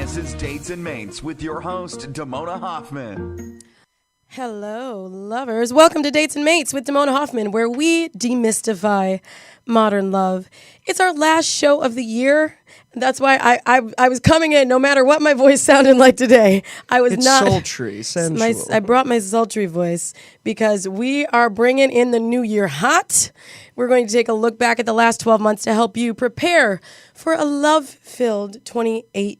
This is Dates and Mates with your host, Damona Hoffman. Hello, lovers. Welcome to Dates and Mates with Damona Hoffman, where we demystify modern love. It's our last show of the year. That's why I was coming in, no matter what my voice sounded like today. It's sultry, sensual. I brought my sultry voice because we are bringing in the new year hot. We're going to take a look back at the last 12 months to help you prepare for a love-filled 2018.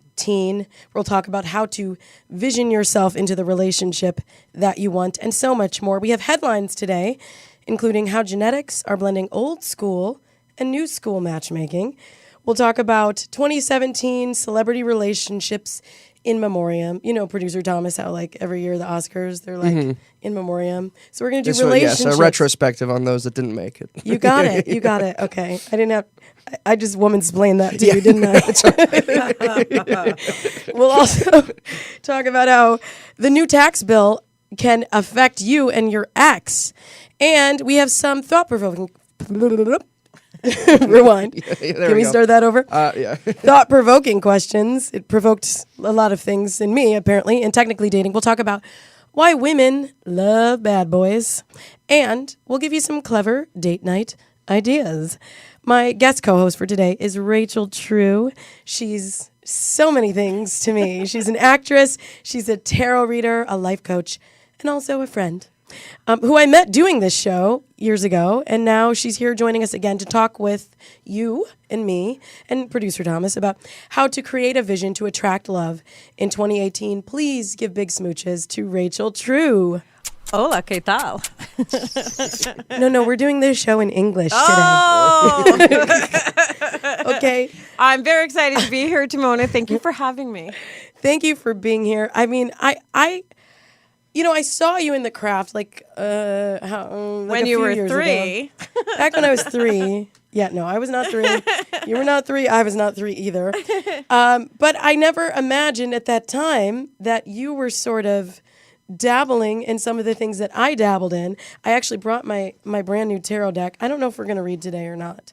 We'll talk about how to vision yourself into the relationship that you want and so much more. We have headlines today, including how genetics are blending old school and new school matchmaking. We'll talk about 2017 celebrity relationships in memoriam. You know, producer Thomas, how like every year the Oscars, they're like in memoriam. So we're going to do relationships. Yes, a retrospective on those that didn't make it. You got it. You got it. Okay. I just woman-splained that to you, didn't I? We'll also talk about how the new tax bill can affect you and your ex. And we have some thought-provoking... Rewind. Can we start that over? Yeah. Thought-provoking questions. It provoked a lot of things in me, apparently, and technically dating. We'll talk about why women love bad boys. And we'll give you some clever date night ideas. My guest co-host for today is Rachel True. She's so many things to me. She's an actress. She's a tarot reader, a life coach, and also a friend. Who I met doing this show years ago, and now she's here joining us again to talk with you and me and producer Thomas about how to create a vision to attract love in 2018. Please give big smooches to Rachel True. Hola, ¿qué tal? No, we're doing this show in English today. Oh! Okay. I'm very excited to be here, Damona. Thank you for having me. Thank you for being here. I mean, I saw you in the craft like when you were 3. Back when I was 3. Yeah, no, I was not 3. You were not 3. I was not 3 either. But I never imagined at that time that you were sort of dabbling in some of the things that I dabbled in. I actually brought my brand new tarot deck. I don't know if we're going to read today or not.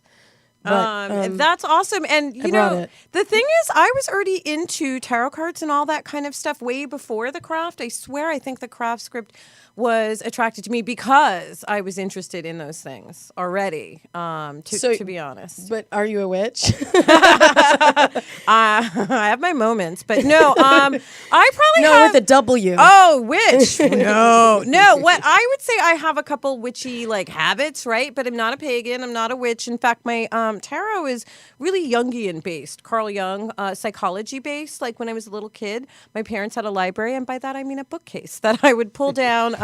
But, that's awesome. And, the thing is, I was already into tarot cards and all that kind of stuff way before the craft. I swear, I think the craft script was attracted to me because I was interested in those things already, to be honest. But are you a witch? I have my moments, but no, I probably No, have... with a W. Oh, witch. No. What I would say, I have a couple witchy habits, right? But I'm not a pagan. I'm not a witch. In fact, my tarot is really Jungian based, Carl Jung, psychology based. Like when I was a little kid, my parents had a library, and by that I mean a bookcase that I would pull down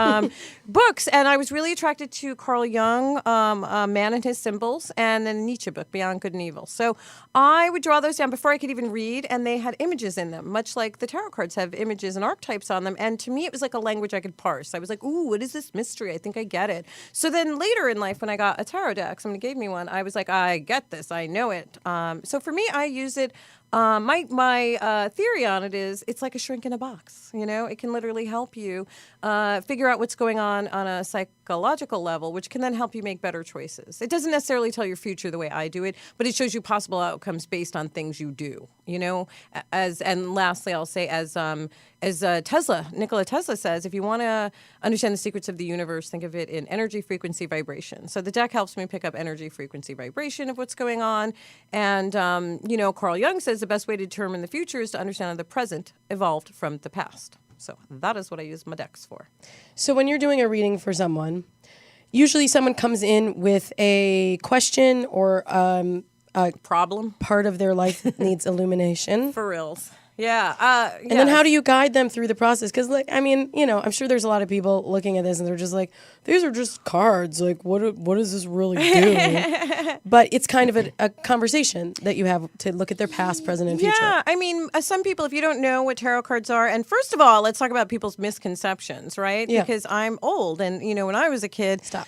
books, and I was really attracted to Carl Jung, Man and His Symbols, and then a Nietzsche book, Beyond Good and Evil. So I would draw those down before I could even read, and they had images in them, much like the tarot cards have images and archetypes on them. And to me, it was like a language I could parse. I was like, ooh, what is this mystery? I think I get it. So then later in life, when I got a tarot deck, somebody gave me one, I was like, I get this. I know it. So for me, I use it. My theory on it is it's like a shrink in a box. It can literally help you figure out what's going on a psychological level, which can then help you make better choices. It doesn't necessarily tell your future the way I do it, but it shows you possible outcomes based on things you do. And lastly, I'll say as Nikola Tesla says, if you want to understand the secrets of the universe, think of it in energy, frequency, vibration. So the deck helps me pick up energy, frequency, vibration of what's going on. And, Carl Jung says the best way to determine the future is to understand how the present evolved from the past. So that is what I use my decks for. So when you're doing a reading for someone, usually someone comes in with a question or a problem. Part of their life that needs illumination. For reals. Yeah. And then how do you guide them through the process? Because, I'm sure there's a lot of people looking at this and they're just like, these are just cards. Like, what does this really do? But it's kind of a conversation that you have to look at their past, present, and future. Yeah. I mean, some people, if you don't know what tarot cards are, and first of all, let's talk about people's misconceptions, right? Yeah. Because I'm old, and, when I was a kid, Stop.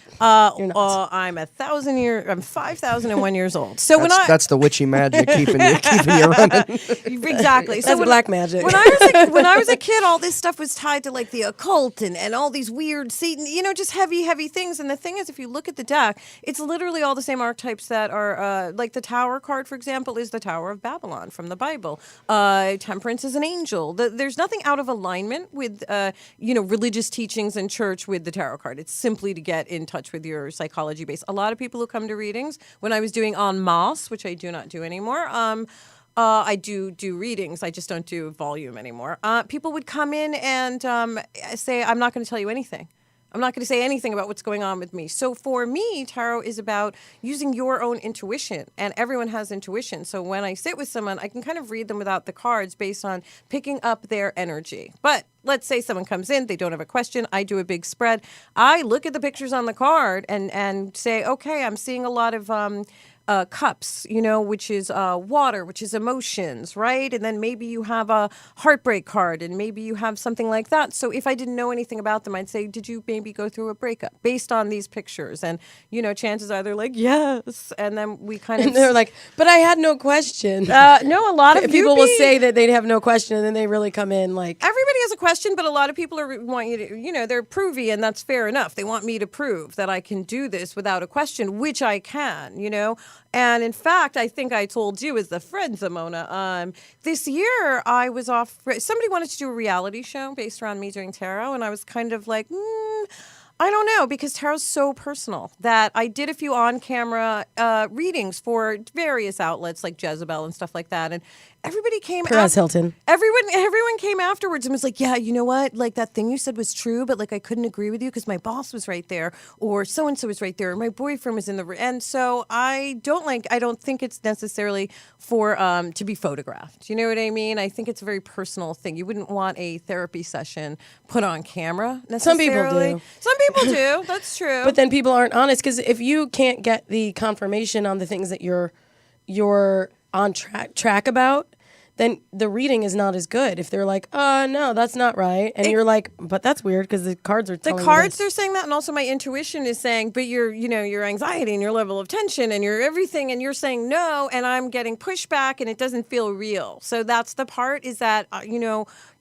You're not. I'm 5,001 years old. So that's the witchy magic keeping you running. Exactly. So That's black magic. When I was a kid, all this stuff was tied to like the occult and all these weird Satan, just heavy things. And the thing is, if you look at the deck, it's literally all the same archetypes that are like the Tower card, for example, is the Tower of Babylon from the Bible. Temperance is an angel. There's nothing out of alignment with religious teachings in church with the tarot card. It's simply to get in touch with your psychology base. A lot of people who come to readings, when I was doing en masse, which I do not do anymore, I do readings. I just don't do volume anymore. People would come in and say, I'm not going to tell you anything. I'm not going to say anything about what's going on with me. So for me, tarot is about using your own intuition, and everyone has intuition. So when I sit with someone, I can kind of read them without the cards based on picking up their energy. But let's say someone comes in, they don't have a question. I do a big spread. I look at the pictures on the card and say, okay, I'm seeing a lot of cups, which is water, which is emotions, right? And then maybe you have a heartbreak card, and maybe you have something like that. So if I didn't know anything about them, I'd say, did you maybe go through a breakup based on these pictures? And, chances are they're like, yes. And then we kind of... And they're like, but I had no question. No, a lot of people will say that they'd have no question, and then they really come in like... Everybody has a question, but a lot of people want you to, they're provey, and that's fair enough. They want me to prove that I can do this without a question, which I can, And in fact, I think I told you as the friend, Zamona, this year I was off. Somebody wanted to do a reality show based around me doing tarot, and I was kind of like, I don't know, because tarot's so personal that I did a few on-camera readings for various outlets like Jezebel and stuff like that, and everybody came. Perez Hilton. Everyone came afterwards and was like, "Yeah, you know what? Like that thing you said was true, but like I couldn't agree with you because my boss was right there, or so and so was right there, or my boyfriend was in the." And so I don't think it's necessarily for to be photographed. You know what I mean? I think it's a very personal thing. You wouldn't want a therapy session put on camera necessarily. Some people do. Some people do. That's true. But then people aren't honest, because if you can't get the confirmation on the things that you're on track about, then the reading is not as good. If they're like, no, that's not right. And you're like, but that's weird because the cards are telling me this. They're saying that, and also my intuition is saying, but your anxiety and your level of tension and your everything, and you're saying no, and I'm getting pushback, and it doesn't feel real. So that's the part, is that,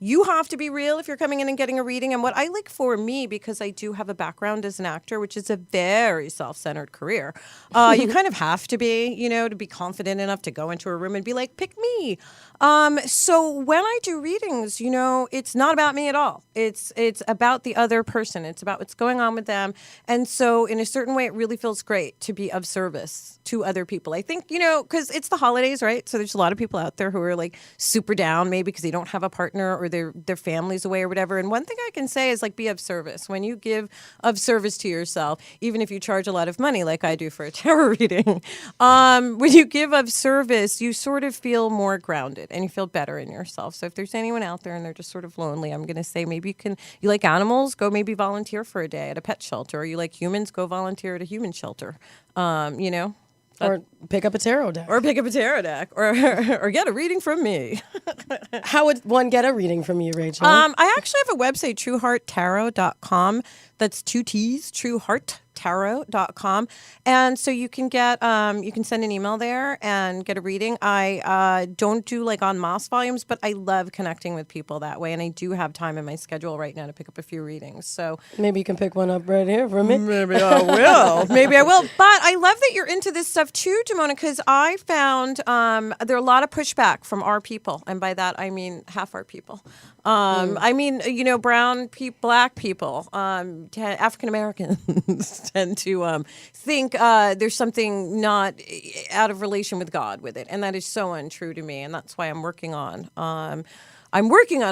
you have to be real if you're coming in and getting a reading. And what I like for me, because I do have a background as an actor, which is a very self-centered career, you kind of have to be, to be confident enough to go into a room and be like, pick me. So when I do readings, it's not about me at all. It's about the other person. It's about what's going on with them. And so in a certain way, it really feels great to be of service to other people. I think, because it's the holidays, right? So there's a lot of people out there who are like super down, maybe because they don't have a partner or their family's away or whatever. And one thing I can say is like, be of service. When you give of service to yourself, even if you charge a lot of money, like I do for a tarot reading, when you give of service, you sort of feel more grounded and you feel better in yourself. So if there's anyone out there and they're just sort of lonely, I'm going to say maybe you like animals, go maybe volunteer for a day at a pet shelter, or you like humans, go volunteer at a human shelter, Or pick up a tarot deck. Or get a reading from me. How would one get a reading from you, Rachel? I actually have a website, truehearttarot.com. That's 2 T's, truehearttarot.com. And so you can get, you can send an email there and get a reading. I don't do like en masse volumes, but I love connecting with people that way. And I do have time in my schedule right now to pick up a few readings. So maybe you can pick one up right here for me. Maybe I will. Maybe I will. But I love that you're into this stuff too, Damona, because I found there are a lot of pushback from our people. And by that, I mean half our people. I mean, brown people, black people, African Americans tend to think there's something not out of relation with God with it, and that is so untrue to me, and that's why I'm working on a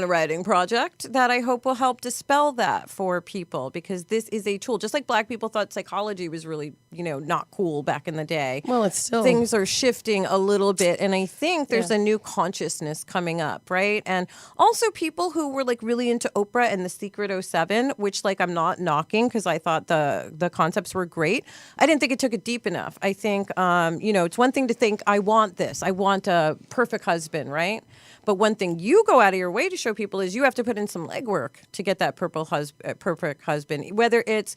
writing project that I hope will help dispel that for people, because this is a tool. Just like black people thought psychology was really, not cool back in the day. Well, it's still... Things are shifting a little bit, and I think there's a new consciousness coming up, right? And also people who were like really into Oprah and The Secret 07, which like I'm not knocking because I thought the concepts were great. I didn't think it took it deep enough. I think, it's one thing to think, I want this. I want a perfect husband, right? But one thing you go out of your way to show people is you have to put in some legwork to get that perfect husband, whether he's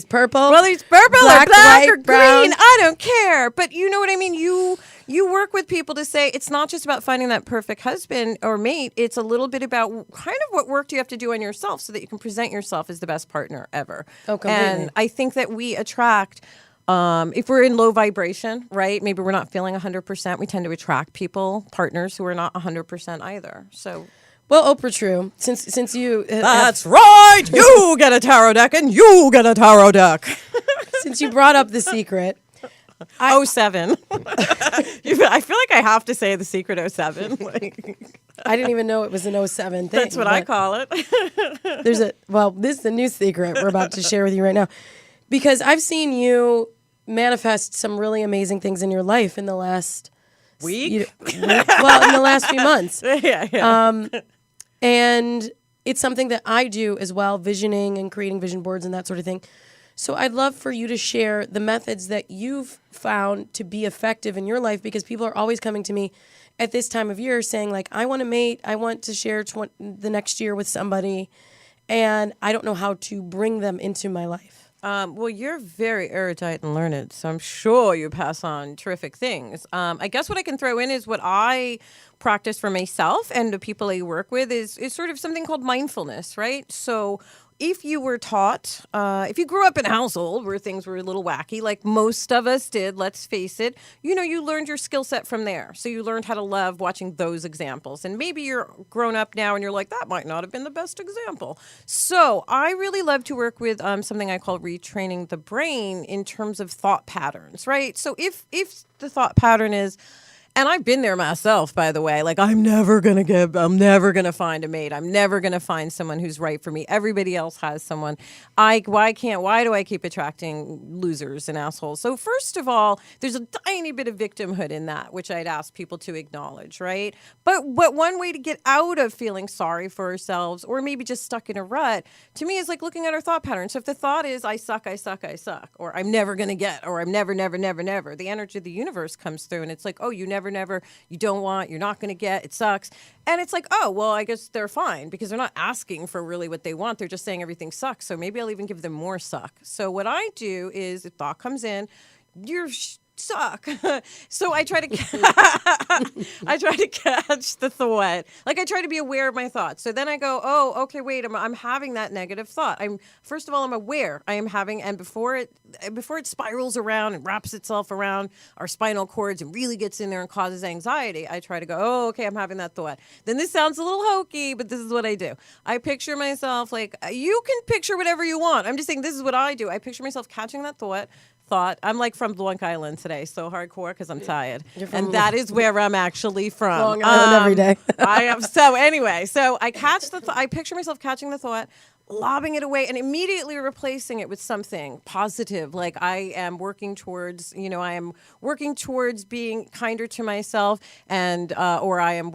purple, black, or black, white, or green. Brown. I don't care. But you know what I mean? You work with people to say it's not just about finding that perfect husband or mate. It's a little bit about kind of what work do you have to do on yourself so that you can present yourself as the best partner ever. Oh, completely. And I think that we attract, if we're in low vibration, right? Maybe we're not feeling 100%. We tend to attract partners who are not 100% either. So. Well, Oprah, true. Since you... That's right! You get a tarot deck and you get a tarot deck. Since you brought up The Secret... 07. I feel like I have to say The Secret 07. I didn't even know it was an 07 thing. That's what I call it. This is the new secret we're about to share with you right now. Because I've seen you manifest some really amazing things in your life in the last... week? In the last few months. Yeah. And it's something that I do as well, visioning and creating vision boards and that sort of thing. So I'd love for you to share the methods that you've found to be effective in your life, because people are always coming to me at this time of year saying, like, I want to mate, I want to share the next year with somebody, and I don't know how to bring them into my life. Well, you're very erudite and learned, so I'm sure you pass on terrific things. I guess what I can throw in is what I practice for myself and the people I work with is sort of something called mindfulness, right? So if you were taught, if you grew up in a household where things were a little wacky, like most of us did, let's face it, you learned your skill set from there. So you learned how to love watching those examples. And maybe you're grown up now and you're like, that might not have been the best example. So I really love to work with something I call retraining the brain in terms of thought patterns, right? So if the thought pattern is, and I've been there myself, by the way. Like, I'm never going to find a mate. I'm never going to find someone who's right for me. Everybody else has someone. Why do I keep attracting losers and assholes? So first of all, there's a tiny bit of victimhood in that, which I'd ask people to acknowledge, right? But one way to get out of feeling sorry for ourselves, or maybe just stuck in a rut, to me is like looking at our thought patterns. So if the thought is, I suck, or I'm never going to get, or I'm never, the energy of the universe comes through and it's like, oh, you never, you don't want, you're not going to get, it sucks. And it's like, oh, well, I guess they're fine because they're not asking for really what they want. They're just saying everything sucks. So maybe I'll even give them more suck. So what I do is if thought comes in, you're suck. So I try to catch the thought. Like I try to be aware of my thoughts. So then I go, oh, okay, wait, I'm having that negative thought. I'm aware I am having, and before it spirals around and wraps itself around our spinal cords and really gets in there and causes anxiety, I try to go, oh, okay, I'm having that thought. Then this sounds a little hokey, but this is what I do. I picture myself like, you can picture whatever you want. I'm just saying this is what I do. I picture myself catching that thought. I'm like from Long Island today, so hardcore because I'm tired, and that is where I'm actually from. Long Island every day. I am. So anyway, I catch I picture myself catching the thought, lobbing it away, and immediately replacing it with something positive. Like I am working towards, being kinder to myself, and or I am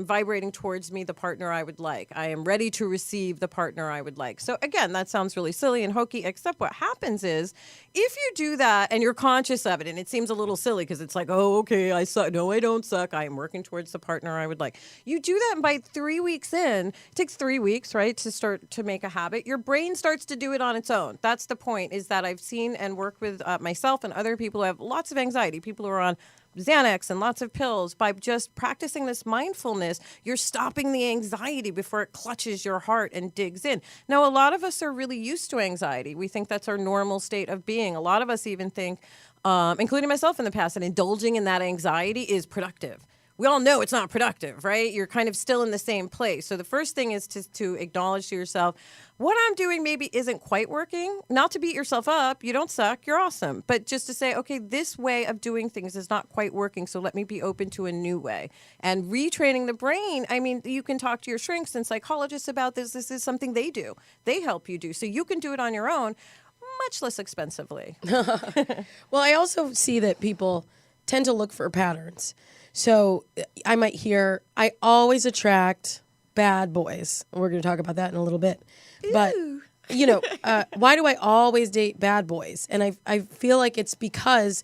vibrating towards me the partner I would like. I am ready to receive the partner I would like. So again, that sounds really silly and hokey, except what happens is if you do that and you're conscious of it, and it seems a little silly because it's like, oh, okay, I suck. No, I don't suck. I am working towards the partner I would like. You do that, and by 3 weeks in, it takes 3 weeks, right, to start to make a habit. Your brain starts to do it on its own. That's the point, is that I've seen and worked with myself and other people who have lots of anxiety, people who are on Xanax and lots of pills. By just practicing this mindfulness, you're stopping the anxiety before it clutches your heart and digs in. Now, a lot of us are really used to anxiety. We think that's our normal state of being. A lot of us even think, including myself in the past, that indulging in that anxiety is productive. We all know it's not productive, right? You're kind of still in the same place. So the first thing is to acknowledge to yourself, what I'm doing maybe isn't quite working. Not to beat yourself up. You don't suck. You're awesome. But just to say, okay, this way of doing things is not quite working. So let me be open to a new way. And retraining the brain, I mean, you can talk to your shrinks and psychologists about this. This is something they do. They help you do. So you can do it on your own, much less expensively. Well, I also see that people tend to look for patterns. So I might hear, I always attract bad boys. We're going to talk about that in a little bit. Ooh. But, why do I always date bad boys? And I feel like it's because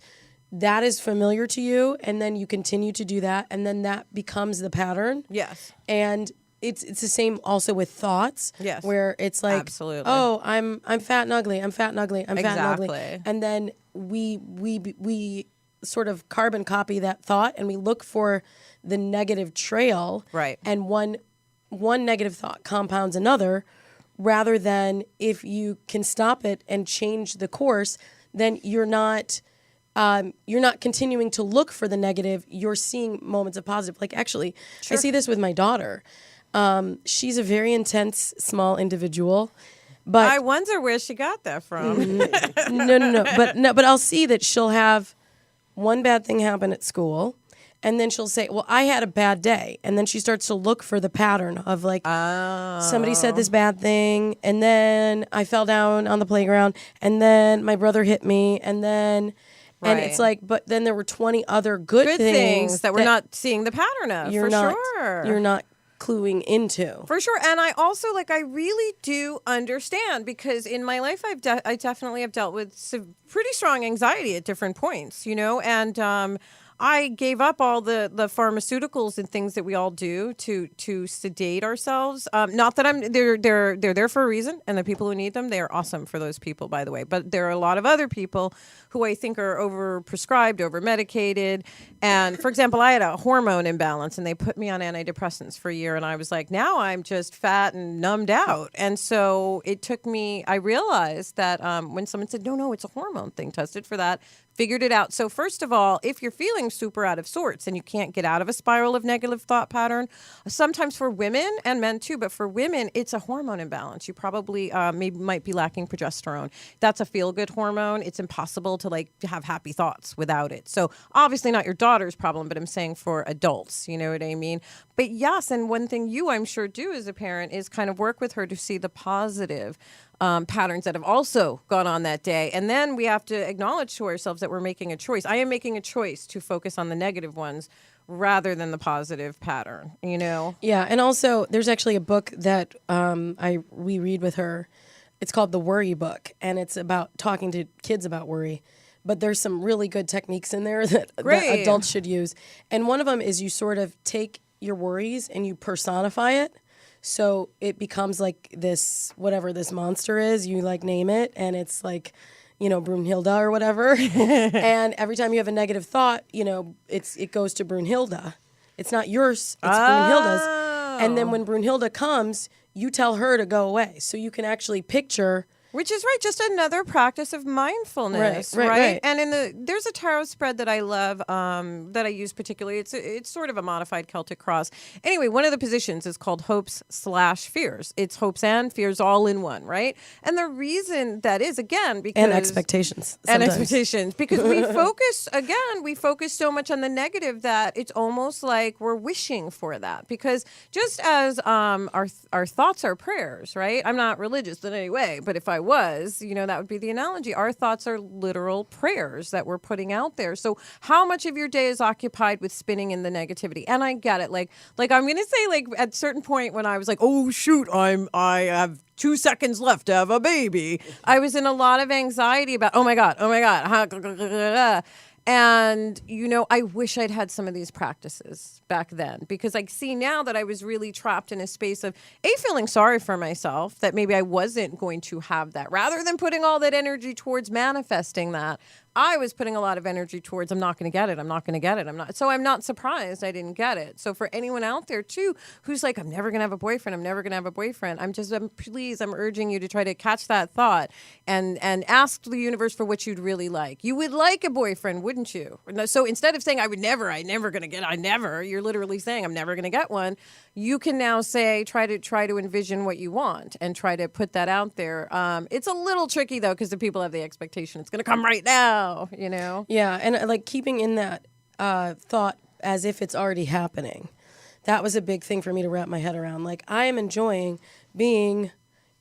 that is familiar to you, and then you continue to do that, and then that becomes the pattern. Yes. And it's the same also with thoughts. Yes. Where it's like, absolutely. oh, I'm fat and ugly. I'm fat and ugly. I'm fat and ugly. Exactly. And then we sort of carbon copy that thought, and we look for the negative trail. Right. And one negative thought compounds another, rather than if you can stop it and change the course, then you're not continuing to look for the negative. You're seeing moments of positive. Like, actually, I see this with my daughter. She's a very intense, small individual. But I wonder where she got that from. No. But I'll see that she'll have one bad thing happen at school, and then she'll say, well, I had a bad day. And then she starts to look for the pattern of, like, somebody said this bad thing, and then I fell down on the playground, and then my brother hit me, and then... And Right. it's like, but then there were 20 other good things that we're not seeing the pattern of, you're for not, sure. You're not cluing into. For sure. And I also, like, I really do understand, because in my life, I definitely have dealt with some pretty strong anxiety at different points, you know, and I gave up all the pharmaceuticals and things that we all do to sedate ourselves. Not that they're there for a reason, and the people who need them, they are awesome for those people, by the way. But there are a lot of other people who I think are over-prescribed, over-medicated. And, for example, I had a hormone imbalance, and they put me on antidepressants for a year, and I was like, now I'm just fat and numbed out. And so it took me, I realized that when someone said, no, it's a hormone thing, tested for that, figured it out. So first of all, if you're feeling super out of sorts and you can't get out of a spiral of negative thought pattern, sometimes for women and men too, but for women, it's a hormone imbalance. You probably might be lacking progesterone. That's a feel-good hormone. It's impossible to have happy thoughts without it. So obviously not your daughter's problem, but I'm saying for adults, you know what I mean? But yes, and one thing you, I'm sure, do as a parent is kind of work with her to see the positive patterns that have also gone on that day. And then we have to acknowledge to ourselves that we're making a choice. I am making a choice to focus on the negative ones rather than the positive pattern, you know? Yeah, and also there's actually a book that we read with her. It's called The Worry Book, and it's about talking to kids about worry. But there's some really good techniques in there that adults should use. And one of them is you sort of take your worries and you personify it. So it becomes like this, whatever this monster is, you name it, and it's like, Brunhilde or whatever. And every time you have a negative thought, it goes to Brunhilde. It's not yours, it's Brunhilde's. And then when Brunhilde comes, you tell her to go away. So you can actually picture... Which is right, just another practice of mindfulness, right? And there's a tarot spread that I love that I use particularly. It's sort of a modified Celtic cross. Anyway, one of the positions is called hopes/fears. It's hopes and fears all in one, right? And the reason that is, again, because... And expectations. And expectations. Because we focus so much on the negative that it's almost like we're wishing for that. Because just as our thoughts are prayers, right? I'm not religious in any way, but if I was, that would be the analogy. Our thoughts are literal prayers that we're putting out there. So how much of your day is occupied with spinning in the negativity? And I get it. Like I'm going to say, at a certain point when I was like, oh, shoot, I have 2 seconds left to have a baby. I was in a lot of anxiety about, oh my God. And, I wish I'd had some of these practices back then, because I see now that I was really trapped in a space of, feeling sorry for myself, that maybe I wasn't going to have that. Rather than putting all that energy towards manifesting that, I was putting a lot of energy towards, I'm not going to get it. So I'm not surprised I didn't get it. So for anyone out there too, who's like, I'm never going to have a boyfriend. I'm urging you to try to catch that thought and ask the universe for what you'd really like. You would like a boyfriend, wouldn't you? So instead of saying, you're literally saying, I'm never going to get one. You can now say, try to envision what you want and try to put that out there. It's a little tricky though, because the people have the expectation it's going to come right now. Yeah, and keeping in that thought as if it's already happening. That was a big thing for me to wrap my head around. I am enjoying being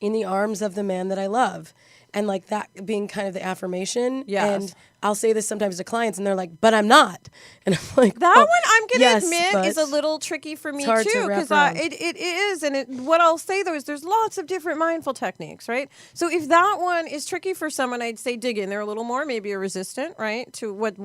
in the arms of the man that I love. And that being kind of the affirmation. Yes. And I'll say this sometimes to clients, and they're like, "But I'm not," and I'm like, that oh, one I'm gonna yes, admit but is a little tricky for me hard to too, wrap because around. it is, and what I'll say though is there's lots of different mindful techniques, right? So if that one is tricky for someone, I'd say dig in there a little more, maybe you're resistant, right, to what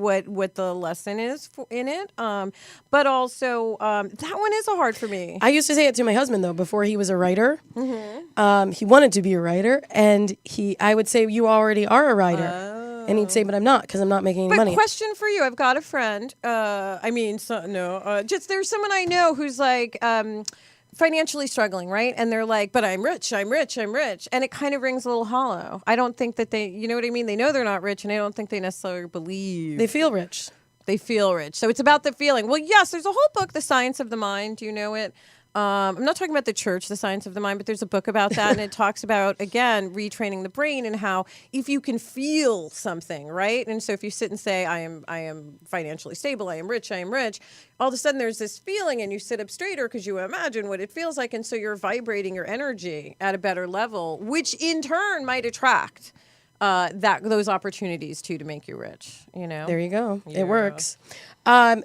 the lesson is in it, but also that one is a hard for me. I used to say it to my husband though before he was a writer. He wanted to be a writer, and I would say, "You already are a writer." And he'd say, "But I'm not, because I'm not making any money." But question for you: I've got a friend. Just there's someone I know who's like financially struggling, right? And they're like, "But I'm rich, I'm rich, I'm rich," and it kind of rings a little hollow. I don't think that you know what I mean? They know they're not rich, and I don't think they necessarily believe They feel rich. They feel rich. So it's about the feeling. Well, yes, there's a whole book, The Science of the Mind. Do you know it? I'm not talking about the church, The Science of the Mind, but there's a book about that, and it talks about, again, retraining the brain and how if you can feel something, right? And so if you sit and say, I am financially stable, I am rich, all of a sudden there's this feeling, and you sit up straighter because you imagine what it feels like, and so you're vibrating your energy at a better level, which in turn might attract those opportunities to make you rich. You know, There you go. Yeah. It works.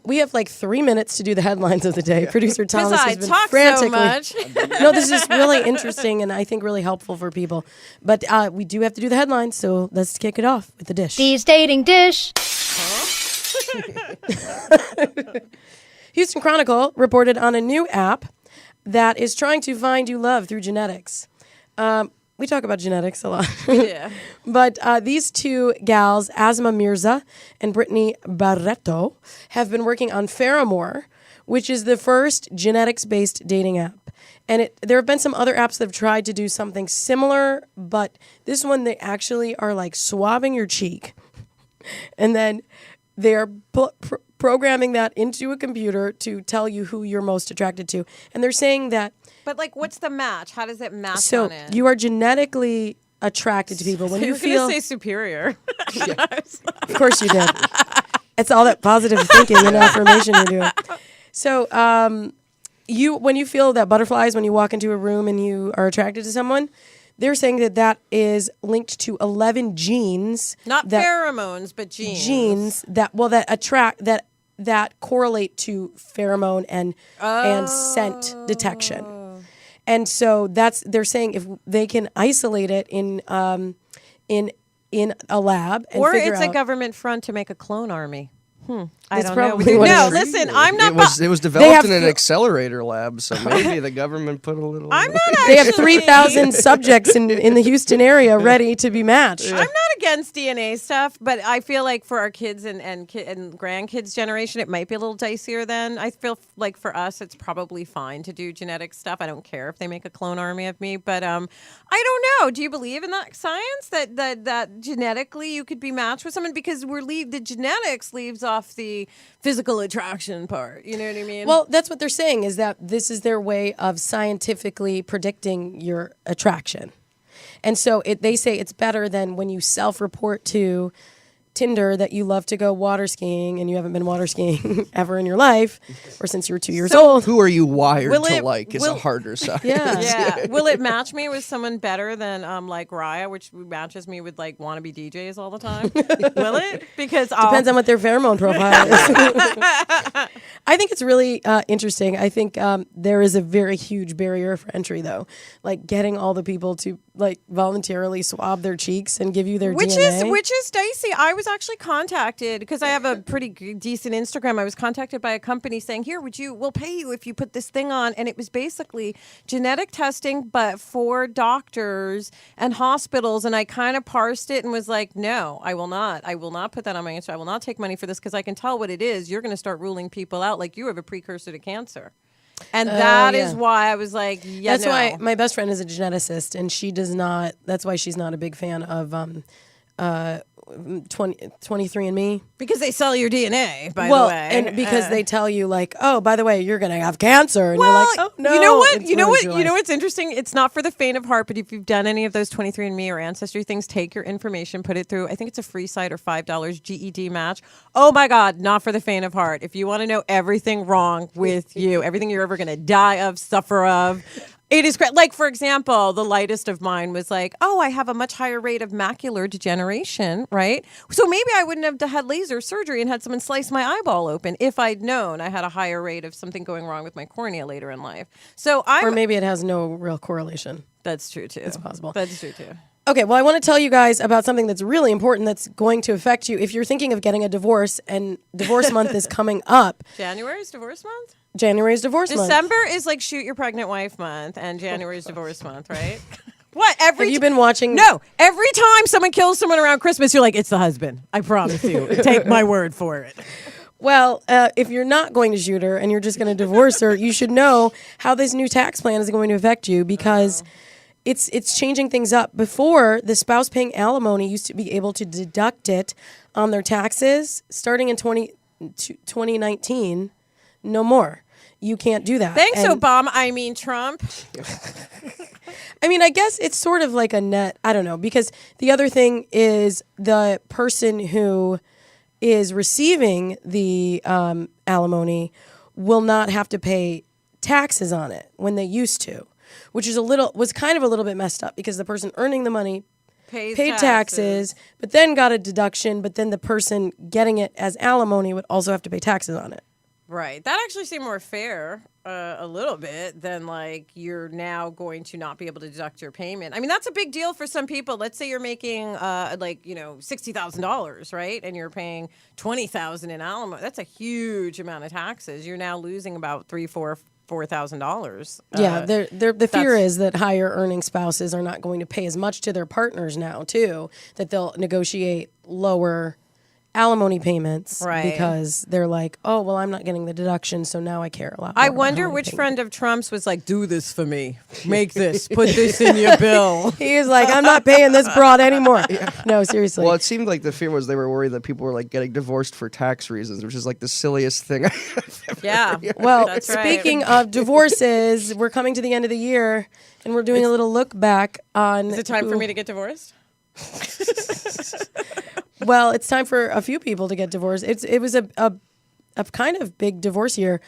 We have like 3 minutes to do the headlines of the day. Producer Thomas I has been talk so frantically. much. No, this is really interesting and I think really helpful for people. But we do have to do the headlines, so let's kick it off with the dish. Dee's dating dish. Houston Chronicle reported on a new app that is trying to find you love through genetics. We talk about genetics a lot. Yeah. But these two gals, Asma Mirza and Brittany Barreto, have been working on Pheromore, which is the first genetics-based dating app. And there have been some other apps that have tried to do something similar, but this one, they actually are like swabbing your cheek. And then they're programming that into a computer to tell you who you're most attracted to. And they're saying that... But like, what's the match? How does it match So on it? you are genetically attracted to people when you You're feel... going to say superior. Of course you did. It's all that positive thinking and affirmation you're doing. So when you feel that butterflies when you walk into a room and you are attracted to someone, they're saying that is linked to 11 genes. Not pheromones, but genes. Genes that attract that correlate to pheromone and scent detection. And so they're saying if they can isolate it in a lab and or figure it's out, a government front to make a clone army. I That's don't probably know. what No, it is. listen, I'm not. It was developed have in an th- accelerator lab, so maybe the government put a little. I'm not they have actually- 3,000 subjects in the Houston area ready to be matched. I'm not against DNA stuff, but I feel like for our kids and grandkids' generation, it might be a little dicier then. I feel like for us, it's probably fine to do genetic stuff. I don't care if they make a clone army of me, but I don't know. Do you believe in that science that genetically you could be matched with someone because the genetics leaves off the physical attraction part? You know what I mean? Well, that's what they're saying, is that this is their way of scientifically predicting your attraction. And so they say it's better than when you self-report to Tinder that you love to go water skiing and you haven't been water skiing ever in your life or since you were 2 years old. Who are you wired Will to it- like is will- a harder side. Yeah. yeah. Will it match me with someone better than like Raya, which matches me with like wannabe DJs all the time? Will it? Because Depends on what their pheromone profile is. I think it's really interesting. I think there is a very huge barrier for entry, though. Like getting all the people to like voluntarily swab their cheeks and give you their DNA. Which is dicey. I was actually contacted because I have a pretty decent Instagram. I was contacted by a company saying, "Here, we'll pay you if you put this thing on," and it was basically genetic testing, but for doctors and hospitals. And I kind of parsed it and was like, "No, I will not. I will not put that on my Instagram. I will not take money for this because I can tell what it is. You're going to start ruling people out like you have a precursor to cancer." And that is why I was like, yeah, That's why my best friend is a geneticist, and she does not. That's why she's not a big fan of 23andMe. because they sell your DNA, by the way. and because they tell you like, oh, by the way, you're gonna have cancer, and Well, you're like, oh no. you know what? It's You know ruined what? your You know life. what's interesting? It's not for the faint of heart, but if you've done any of those 23andMe or Ancestry things, take your information, put it through. I think it's a free site or $5 GED match. Oh my God, not for the faint of heart. If you want to know everything wrong with you, everything you're ever going to die of, suffer of, It is great. Like, for example, the lightest of mine was like, oh, I have a much higher rate of macular degeneration, right? So maybe I wouldn't have had laser surgery and had someone slice my eyeball open if I'd known I had a higher rate of something going wrong with my cornea later in life. So Or maybe it has no real correlation. That's true, too. It's possible. That's true, too. Okay, well, I want to tell you guys about something that's really important that's going to affect you. If you're thinking of getting a divorce and divorce month is coming up. January is divorce month? January is divorce month. December is like shoot your pregnant wife month, and January is divorce month, right? What? Have you been watching? No. Every time someone kills someone around Christmas, you're like, it's the husband. I promise you. Take my word for it. Well, if you're not going to shoot her and you're just going to divorce her, you should know how this new tax plan is going to affect you because it's changing things up. Before, the spouse paying alimony used to be able to deduct it on their taxes. Starting in 2019, no more. You can't do that. Thanks, Obama. I mean, Trump. I mean, I guess it's sort of like a net. I don't know. Because the other thing is the person who is receiving the alimony will not have to pay taxes on it when they used to, which is was kind of a little bit messed up because the person earning the money paid taxes, but then got a deduction, but then the person getting it as alimony would also have to pay taxes on it. Right. That actually seemed more fair a little bit than like you're now going to not be able to deduct your payment. I mean, that's a big deal for some people. Let's say you're making $60,000, right? And you're paying $20,000 in alimony. That's a huge amount of taxes. You're now losing about $4,000. Yeah, the fear is that higher earning spouses are not going to pay as much to their partners now, too, that they'll negotiate lower alimony payments because they're like, oh, well, I'm not getting the deduction, so now I care a lot more. I wonder which friend of Trump's was like, do this for me. Make this. Put this in your bill. He was like, I'm not paying this broad anymore. No, seriously. Well, it seemed like the fear was they were worried that people were like getting divorced for tax reasons, which is like the silliest thing I've ever heard. Well, That's speaking of divorces, we're coming to the end of the year, and we're doing a little look back on... Is it time for me to get divorced? Well, it's time for a few people to get divorced. It was a kind of big divorce year.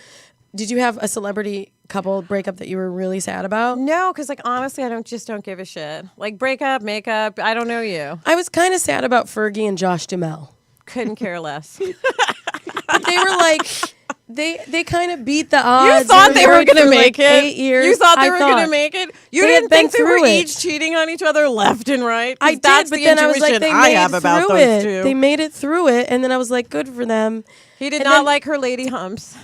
Did you have a celebrity couple breakup that you were really sad about? No, because like honestly, I don't give a shit. Like breakup, makeup, I don't know you. I was kind of sad about Fergie and Josh Duhamel. Couldn't care less. They were like... They kind of beat the odds. You thought they were going to make it. 8 years. You thought they were going to make it. You didn't think they were each cheating on each other left and right. I did, but then I was like, they made it through it. They made it through it, and then I was like, good for them. He did not like her lady humps.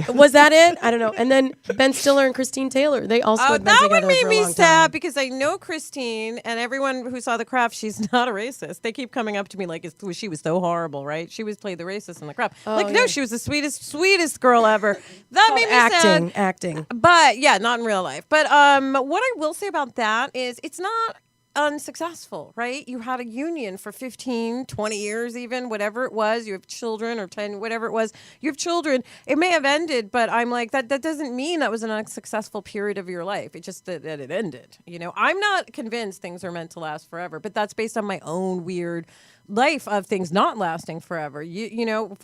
Was that it? I don't know. And then Ben Stiller and Christine Taylor, they also had been together for a long time. That one made me sad because I know Christine, and everyone who saw The Craft, she's not a racist. They keep coming up to me like she was so horrible, right? She played the racist in The Craft. No, she was the sweetest girl ever. That made me sad. Acting. But yeah, not in real life. But what I will say about that is it's not unsuccessful, right? You had a union for 15, 20 years even, whatever it was. You have children or 10, whatever it was. You have children. It may have ended, but I'm like, that doesn't mean that was an unsuccessful period of your life. It just that it ended. You know, I'm not convinced things are meant to last forever, but that's based on my own weird life of things not lasting forever. You know,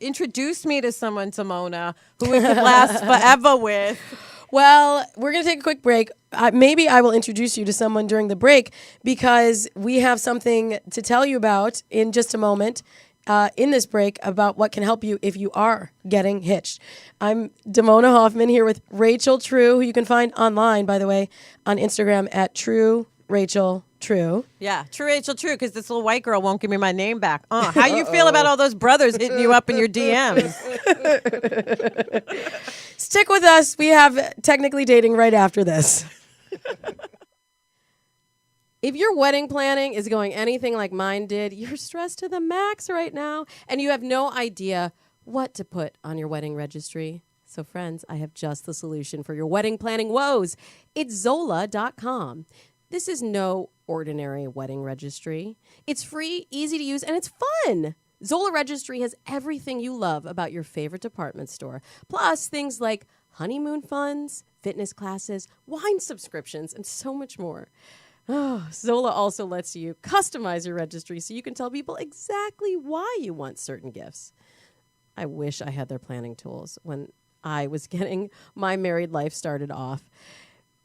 introduce me to someone, Simona, who it could last forever with. Well, we're going to take a quick break. Maybe I will introduce you to someone during the break because we have something to tell you about in just a moment in this break about what can help you if you are getting hitched. I'm Damona Hoffman here with Rachel True, who you can find online, by the way, on Instagram at True Rachel True. Yeah, True Rachel True, because this little white girl won't give me my name back. How you feel about all those brothers hitting you up in your DMs? Stick with us. We have Technically Dating right after this. If your wedding planning is going anything like mine did, you're stressed to the max right now, and you have no idea what to put on your wedding registry. So friends, I have just the solution for your wedding planning woes. It's Zola.com. This is no ordinary wedding registry. It's free, easy to use, and it's fun. Zola Registry has everything you love about your favorite department store, plus things like honeymoon funds, fitness classes, wine subscriptions, and so much more. Oh, Zola also lets you customize your registry so you can tell people exactly why you want certain gifts. I wish I had their planning tools when I was getting my married life started off.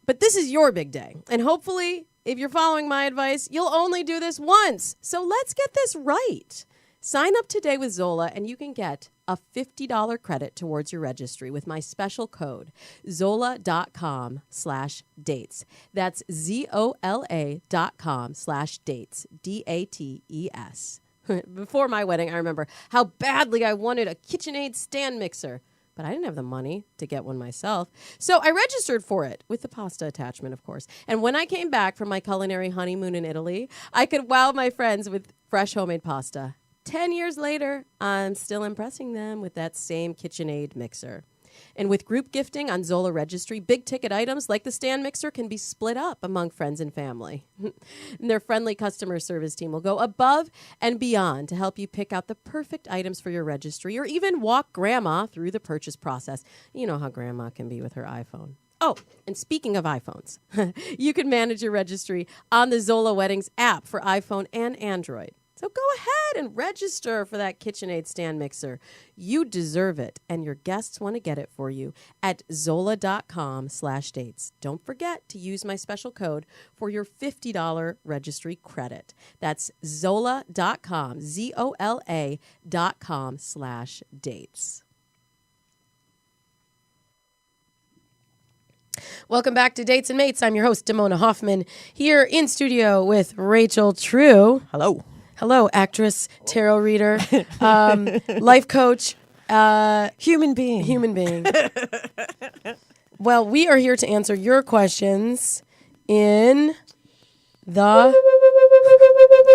But this is your big day. And hopefully, if you're following my advice, you'll only do this once. So let's get this right. Sign up today with Zola and you can get a $50 credit towards your registry with my special code, zola.com/dates. That's ZOLA.com/dates, DATES. Before my wedding, I remember how badly I wanted a KitchenAid stand mixer, but I didn't have the money to get one myself. So I registered for it with the pasta attachment, of course. And when I came back from my culinary honeymoon in Italy, I could wow my friends with fresh homemade pasta. 10 years later, I'm still impressing them with that same KitchenAid mixer. And with group gifting on Zola Registry, big-ticket items like the stand mixer can be split up among friends and family. And their friendly customer service team will go above and beyond to help you pick out the perfect items for your registry or even walk Grandma through the purchase process. You know how Grandma can be with her iPhone. Oh, and speaking of iPhones, you can manage your registry on the Zola Weddings app for iPhone and Android. So go ahead and register for that KitchenAid stand mixer. You deserve it, and your guests want to get it for you at zola.com/dates. Don't forget to use my special code for your $50 registry credit. That's zola.com, ZOLA.com/dates. Welcome back to Dates and Mates. I'm your host, Damona Hoffman, here in studio with Rachel True. Hello. Hello, actress, tarot reader, life coach, human being. Well, we are here to answer your questions in the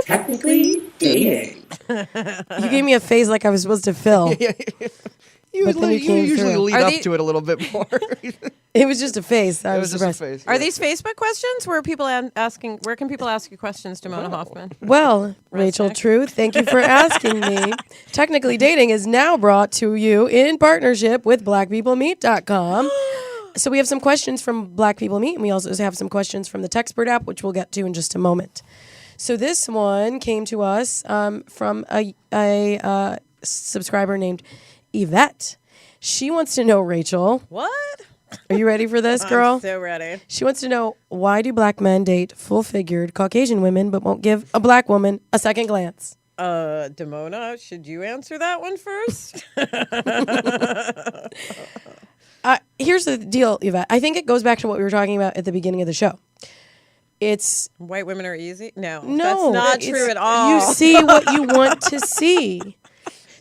Technically dating. You gave me a phase like I was supposed to fill. You usually lead up to it a little bit more. It was just a phase. I was just a surprised. phase. Are these Facebook questions? Where people asking? Where can people ask you questions, Damona Hoffman? Well, Rachel True, thank you for asking me. Technically Dating is now brought to you in partnership with blackpeoplemeet.com. So we have some questions from Black People Meet, and we also have some questions from the Textpert app, which we'll get to in just a moment. So this one came to us from a subscriber named Yvette. She wants to know, Rachel. What? Are you ready for this, girl? I'm so ready. She wants to know, why do black men date full-figured Caucasian women but won't give a black woman a second glance? Damona, should you answer that one first? Here's the deal, Yvette. I think it goes back to what we were talking about at the beginning of the show. It's white women are easy? No, no, that's not true at all. You see what you want to see.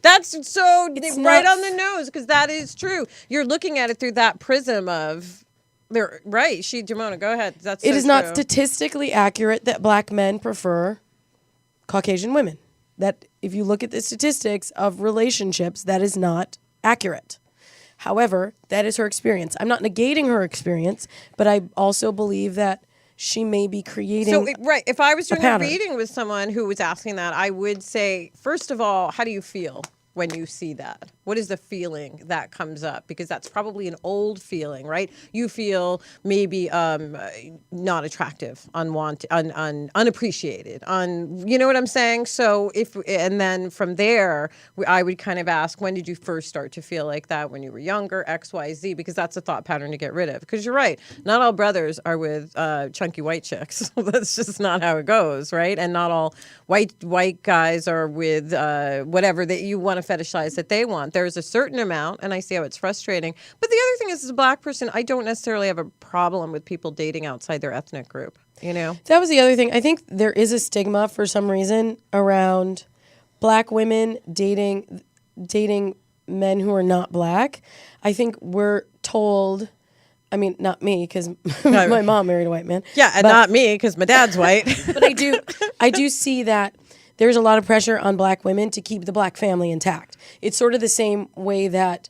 That's so It's right not on the nose, because that is true. You're looking at it through that prism of, they're right. Damona, go ahead. That's It so is not true. statistically accurate that black men prefer Caucasian women. That if you look at the statistics of relationships, that is not accurate. However, that is her experience. I'm not negating her experience, but I also believe that she may be creating right. If I was doing a pattern. reading with someone who was asking that, I would say, first of all, how do you feel when you see that? What is the feeling that comes up? Because that's probably an old feeling, right? You feel maybe not attractive, unwanted, unappreciated, you know what I'm saying? So and then from there, I would kind of ask, when did you first start to feel like that? When you were younger, X, Y, Z, because that's a thought pattern to get rid of. Because you're right, not all brothers are with chunky white chicks. That's just not how it goes, right? And not all white guys are with whatever that you want to fetishize that they want. There's a certain amount, and I see how it's frustrating. But the other thing is, as a black person, I don't necessarily have a problem with people dating outside their ethnic group, you know? That was the other thing. I think there is a stigma for some reason around black women dating men who are not black. I think we're told, I mean, not me, because my mom married a white man. Yeah, and not me, because my dad's white. But I do see that there's a lot of pressure on black women to keep the black family intact. It's sort of the same way that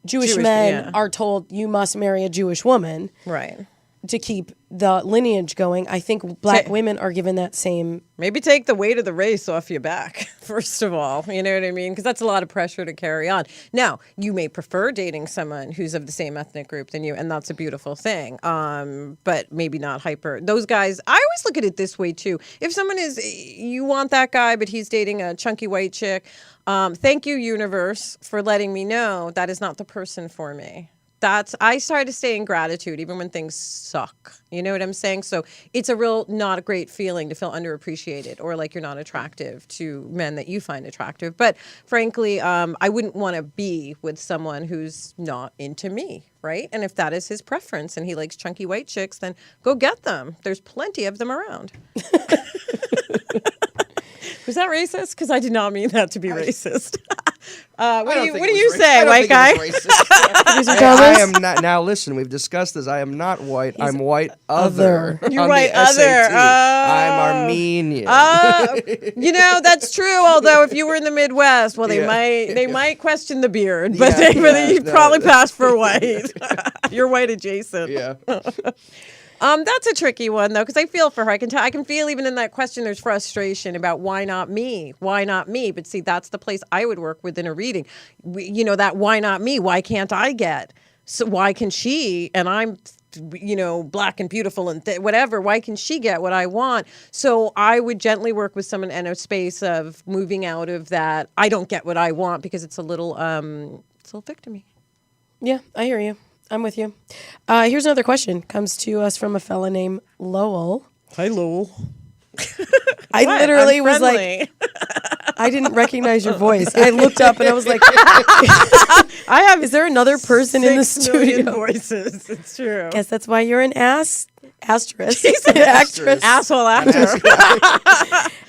Jewish men are told you must marry a Jewish woman. Right. to keep the lineage going. I think black women are given that same. Maybe take the weight of the race off your back, first of all. You know what I mean? Because that's a lot of pressure to carry on. Now, you may prefer dating someone who's of the same ethnic group than you, and that's a beautiful thing. But maybe not hyper. Those guys, I always look at it this way, too. If someone you want that guy, but he's dating a chunky white chick, thank you, universe, for letting me know that is not the person for me. I started to stay in gratitude even when things suck. You know what I'm saying? So it's not a great feeling to feel underappreciated or like you're not attractive to men that you find attractive. But frankly, I wouldn't want to be with someone who's not into me, right? And if that is his preference and he likes chunky white chicks, then go get them. There's plenty of them around. Was that racist? Because I did not mean that to be racist. What do you say, white guy? I am not. Now listen, we've discussed this. I am not white. I'm white other. You're white other. I'm Armenian. That's true. Although if you were in the Midwest, well, they might question the beard, but you'd probably pass for white. You're white adjacent. Yeah. That's a tricky one though, because I feel for her. I can feel even in that question there's frustration about why not me? Why not me? But see, that's the place I would work within a reading. That why not me? Why can't I get? So why can she? And I'm black and beautiful and whatever. Why can she get what I want? So I would gently work with someone in a space of moving out of that. I don't get what I want because it's a little victim-y. Yeah, I hear you. I'm with you. Here's another question. Comes to us from a fella named Lowell. Hi, Lowell. I literally was like, I didn't recognize your voice. I looked up and I was like, is there another person in the studio? Voices. It's true. Guess that's why you're an asterisk. Actress. Asshole actor.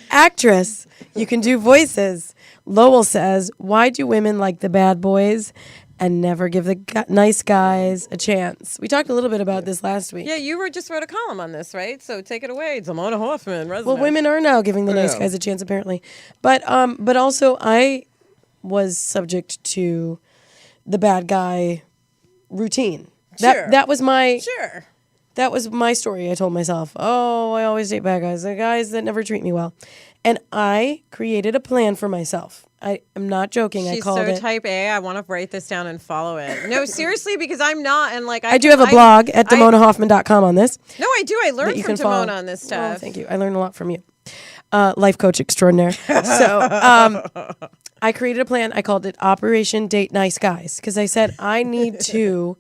Actress. You can do voices. Lowell says, why do women like the bad boys and never give the nice guys a chance? We talked a little bit about this last week. Yeah, you just wrote a column on this, right? So take it away. Damona Hoffman, resident. Well, women are now giving the nice guys a chance, apparently. But also, I was subject to the bad guy routine. That was my story. I told myself, I always date bad guys, the guys that never treat me well. And I created a plan for myself. I am not joking. She's I called it. type A. I want to write this down and follow it. No, seriously, because I'm not. And I do have a blog at DamonaHoffman.com on this. No, I do. I learned from Damona on this stuff. Oh, thank you. I learned a lot from you. Life coach extraordinaire. So I created a plan. I called it Operation Date Nice Guys because I said I need to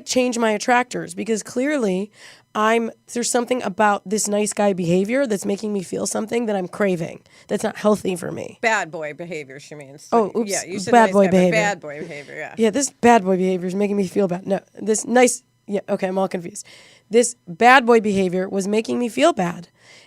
change my attractors because clearly there's something about this nice guy behavior that's making me feel something that I'm craving. That's not healthy for me. Bad boy behavior, she means. Oh, oops. Yeah, you said bad nice boy guy, behavior. Bad boy behavior, yeah. Yeah, this bad boy behavior is making me feel bad. No, this nice, yeah, okay, I'm all confused. This bad boy behavior was making me feel bad.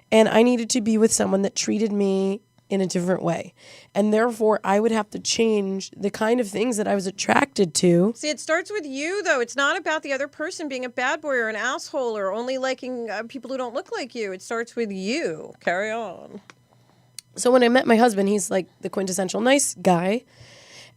And I needed to be with someone that treated me in a different way. And therefore, I would have to change the kind of things that I was attracted to. See, it starts with you, though. It's not about the other person being a bad boy or an asshole or only liking people who don't look like you. It starts with you. Carry on. So when I met my husband, he's like the quintessential nice guy.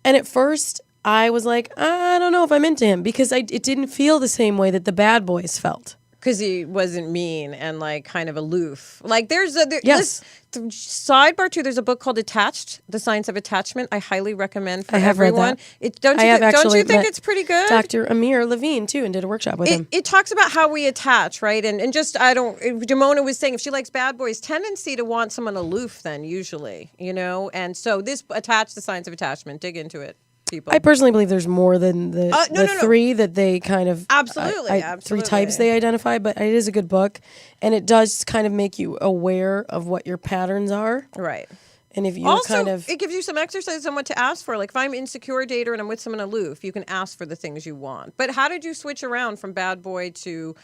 And at first, I was like, I don't know if I'm into him because it didn't feel the same way that the bad boys felt. Because he wasn't mean and kind of aloof. Yes. Sidebar too. There's a book called Attached: The Science of Attachment. I highly recommend for everyone. Don't you think it's pretty good? Dr. Amir Levine too, and did a workshop with him. It talks about how we attach, right? And just Damona was saying if she likes bad boys, tendency to want someone aloof. Then usually, and so this Attached: The Science of Attachment. Dig into it. People. I personally believe there's more than the three that they kind of absolutely three types they identify, but it is a good book, and it does kind of make you aware of what your patterns are. Right. And if you it gives you some exercise on what to ask for. Like if I'm insecure dater and I'm with someone aloof, you can ask for the things you want. But how did you switch around from bad boy to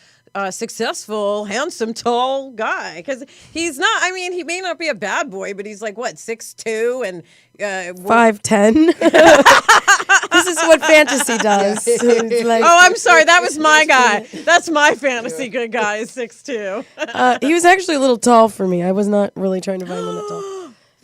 successful, handsome, tall guy? Because he's not. I mean, he may not be a bad boy, but he's 6'2" and 5'10". This is what fantasy does. I'm sorry, that was my guy. That's my fantasy good guy is 6'2". He was actually a little tall for me. I was not really trying to find him that tall.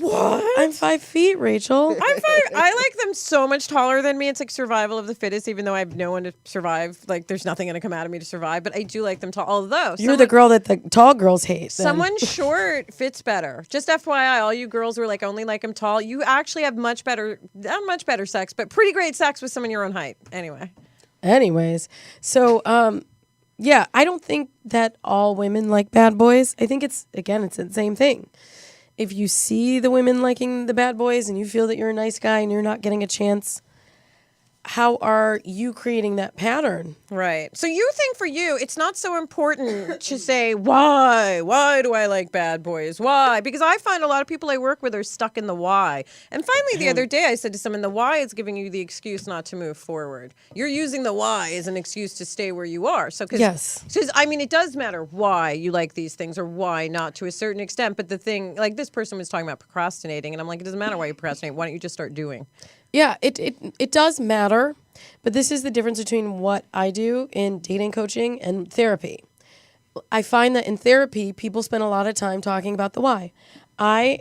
What? I'm 5 feet, Rachel. I'm 5. I like them so much taller than me. It's like survival of the fittest, even though I have no one to survive. Like, there's nothing going to come out of me to survive, but I do like them tall. Although, You're the girl that the tall girls hate. Then. Someone short fits better. Just FYI, all you girls who are like, only like them tall, you actually have much better, not much better sex, but pretty great sex with someone your own height. Anyways, so, yeah, I don't think that all women like bad boys. I think it's the same thing. If you see the women liking the bad boys and you feel that you're a nice guy and you're not getting a chance, how are you creating that pattern? Right. So you think for you, it's not so important to say, why? Why do I like bad boys? Why? Because I find a lot of people I work with are stuck in the why. And finally, the other day, I said to someone, the why is giving you the excuse not to move forward. You're using the why as an excuse to stay where you are. So, Yes. I mean, it does matter why you like these things or why not to a certain extent. But the thing, like this person was talking about procrastinating, and I'm like, it doesn't matter why you procrastinate. Why don't you just start doing? Yeah, it does matter, but this is the difference between what I do in dating coaching and therapy. I find that in therapy, people spend a lot of time talking about the why. I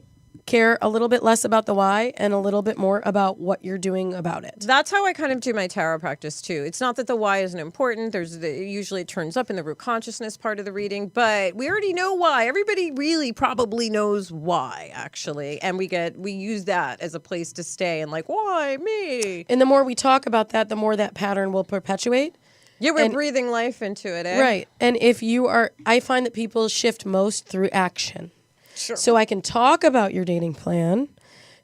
care a little bit less about the why and a little bit more about what you're doing about it. That's how I kind of do my tarot practice too. It's not that the why isn't important. Usually it turns up in the root consciousness part of the reading, but we already know why. Everybody really probably knows why, actually, and we use that as a place to stay and like, why me? And the more we talk about that, the more that pattern will perpetuate. Yeah, we're breathing life into it, eh? Right. And I find that people shift most through action. Sure. So I can talk about your dating plan,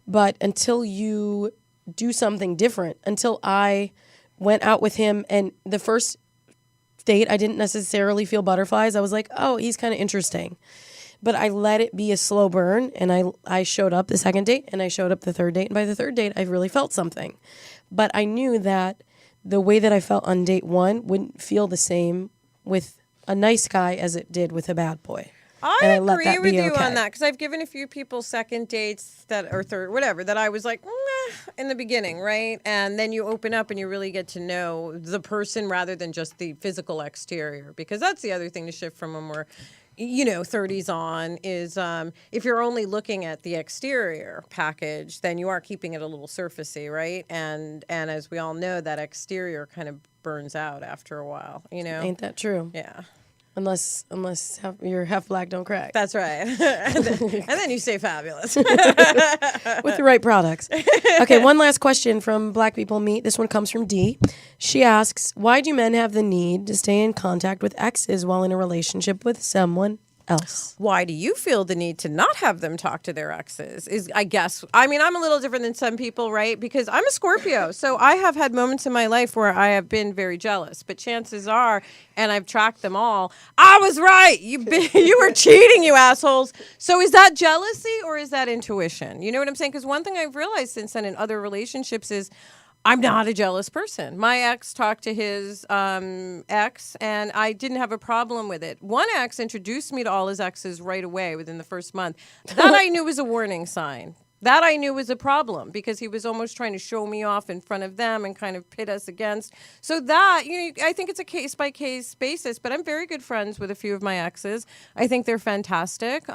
but until you do something different, until I went out with him and the first date, I didn't necessarily feel butterflies. I was like, oh, he's kind of interesting. But I let it be a slow burn, and I showed up the second date, and I showed up the third date, and by the third date, I really felt something. But I knew that the way that I felt on date 1 wouldn't feel the same with a nice guy as it did with a bad boy. I agree with you on that because I've given a few people second dates or third, whatever, that I was like, in the beginning, right? And then you open up and you really get to know the person rather than just the physical exterior, because that's the other thing to shift from when we're 30s on is if you're only looking at the exterior package, then you are keeping it a little surfacey, right? And as we all know, that exterior kind of burns out after a while, Ain't that true? Yeah. Unless you're half black, don't crack. That's right. and then you stay fabulous. With the right products. Okay, one last question from Black People Meet. This one comes from Dee. She asks, why do men have the need to stay in contact with exes while in a relationship with someone else? Why do you feel the need to not have them talk to their exes? I'm a little different than some people, right? Because I'm a Scorpio. So I have had moments in my life where I have been very jealous. But chances are, and I've tracked them all, I was right. You were cheating, you assholes. So is that jealousy or is that intuition? You know what I'm saying? Because one thing I've realized since then in other relationships is I'm not a jealous person. My ex talked to his ex, and I didn't have a problem with it. One ex introduced me to all his exes right away within the first month. That I knew was a warning sign. That I knew was a problem because he was almost trying to show me off in front of them and kind of pit us against. So that, I think it's a case-by-case basis, but I'm very good friends with a few of my exes. I think they're fantastic.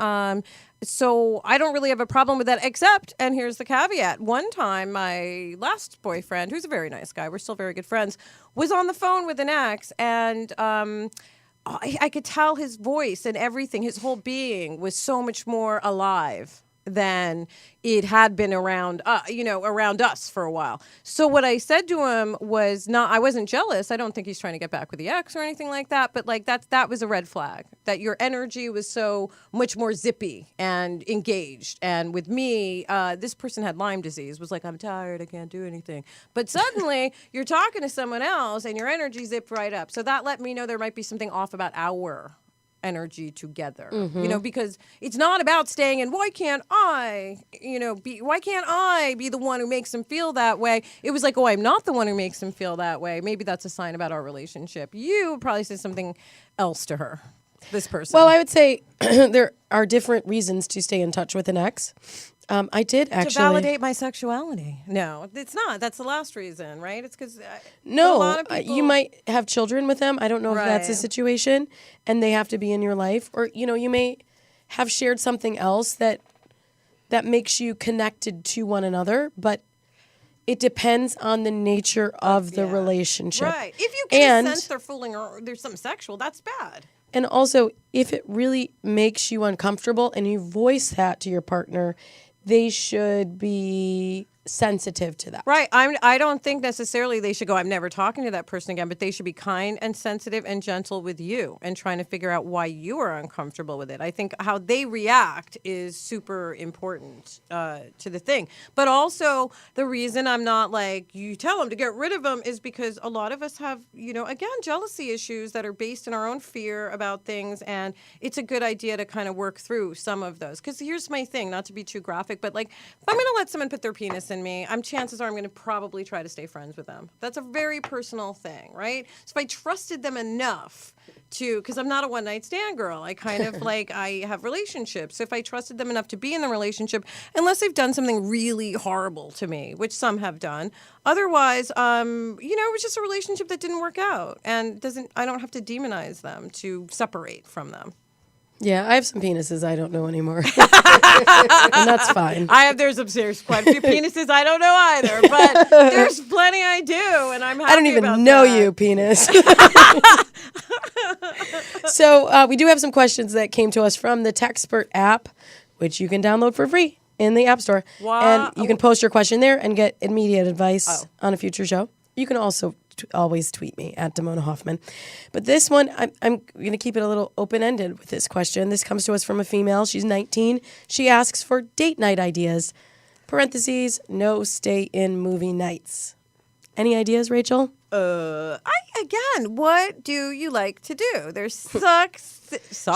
So I don't really have a problem with that, except, and here's the caveat, one time my last boyfriend, who's a very nice guy, we're still very good friends, was on the phone with an ex, and I could tell his voice and everything, his whole being was so much more alive than it had been around us for a while. So what I said to him was I wasn't jealous. I don't think he's trying to get back with the ex or anything like that. But that was a red flag, that your energy was so much more zippy and engaged. And with me, this person had Lyme disease, was like, I'm tired, I can't do anything. But suddenly you're talking to someone else and your energy zipped right up. So that let me know there might be something off about our energy together, because it's not about staying in why can't I be the one who makes him feel that way. It was like, oh, I'm not the one who makes him feel that way. Maybe that's a sign about our relationship. You would probably say something else to her, this person. Well, I would say there are different reasons to stay in touch with an ex. I did actually. To validate my sexuality. No, it's not. That's the last reason, right? It's because no, a lot of people... you might have children with them. I don't know if that's a situation, and they have to be in your life, or you may have shared something else that that makes you connected to one another, but it depends on the nature of the relationship. Right. If you can sense they're fooling or there's something sexual, that's bad. And also, if it really makes you uncomfortable and you voice that to your partner, they should be sensitive to that. Right. I don't think necessarily they should go, I'm never talking to that person again, but they should be kind and sensitive and gentle with you and trying to figure out why you are uncomfortable with it. I think how they react is super important to the thing. But also the reason I'm not like, you tell them to get rid of them is because a lot of us have, again, jealousy issues that are based in our own fear about things. And it's a good idea to kind of work through some of those. Because here's my thing, not to be too graphic, but like if I'm going to let someone put their penis in me, chances are I'm going to probably try to stay friends with them. That's a very personal thing, right? So if I trusted them enough because I'm not a one-night stand girl. I kind of I have relationships. If I trusted them enough to be in the relationship, unless they've done something really horrible to me, which some have done. Otherwise, it was just a relationship that didn't work out, and I don't have to demonize them to separate from them. Yeah, I have some penises I don't know anymore. And that's fine. There's quite a few penises I don't know either, but there's plenty I do, and I'm happy I don't even know you, penis. So we do have some questions that came to us from the Textpert app, which you can download for free in the App Store. Wow. And you can post your question there and get immediate advice on a future show. You can also always tweet me at Damona Hoffman. But this one, I'm going to keep it a little open-ended with this question. This comes to us from a female. She's 19. She asks for date night ideas. Parentheses, no stay-in movie nights. Any ideas, Rachel? What do you like to do? There's sucks.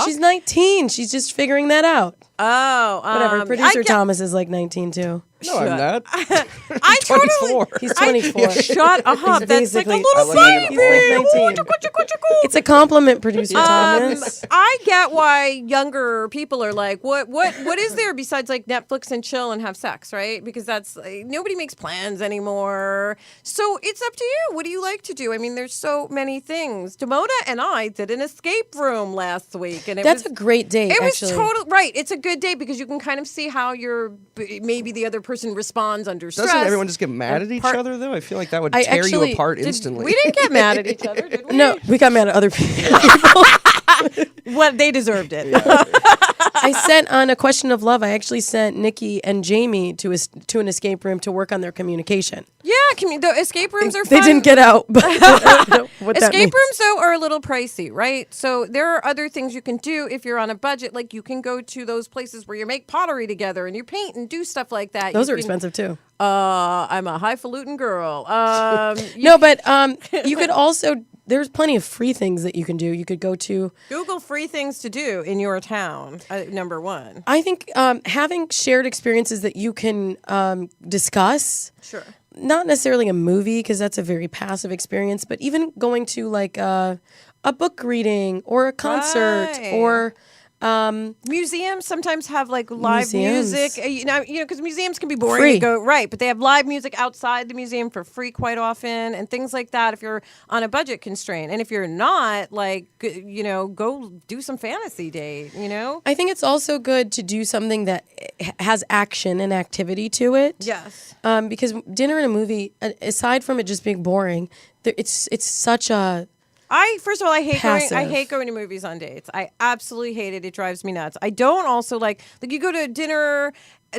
She's 19. She's just figuring that out. Oh, whatever. Producer Thomas is like 19 too. No, I'm not. I totally. He's 24. Shut up. That's like a little baby. He's like 19. It's a compliment, Producer Thomas. I get why younger people are like, what is there besides like Netflix and chill and have sex, right? Because that's nobody makes plans anymore. So it's up to you. What do you like to do? I mean, there's so many things. Damona and I did an escape room last week, and that's a great date. It actually. was totally right. It's a good date because you can kind of see how maybe the other person responds under stress. Doesn't everyone just get mad at each other, though? I feel like that would tear you apart instantly. We didn't get mad at each other, did we? No, we got mad at other people. Well, they deserved it. Yeah. I sent on a question of love. I actually sent Nikki and Jamie to an escape room to work on their communication. Yeah, the escape rooms are fun. They didn't get out, but escape rooms though are a little pricey, right? So there are other things you can do if you're on a budget. Like you can go to those places where you make pottery together and you paint and do stuff like that. Those are expensive too. I'm a highfalutin girl. You could also. There's plenty of free things that you can do. You could go to Google free things to do in your town. Number one, I think having shared experiences that you can discuss. Sure. Not necessarily a movie because that's a very passive experience, but even going to like a book reading or a concert or. Museums sometimes have like live music, because museums can be boring free. to go, right? But they have live music outside the museum for free quite often, and things like that. If you're on a budget constraint, and if you're not, go do some fantasy date. I think it's also good to do something that has action and activity to it. Yes, because dinner and a movie, aside from it just being boring, it's such a First of all, I hate going to movies on dates. I absolutely hate it. It drives me nuts. I don't also like you go to dinner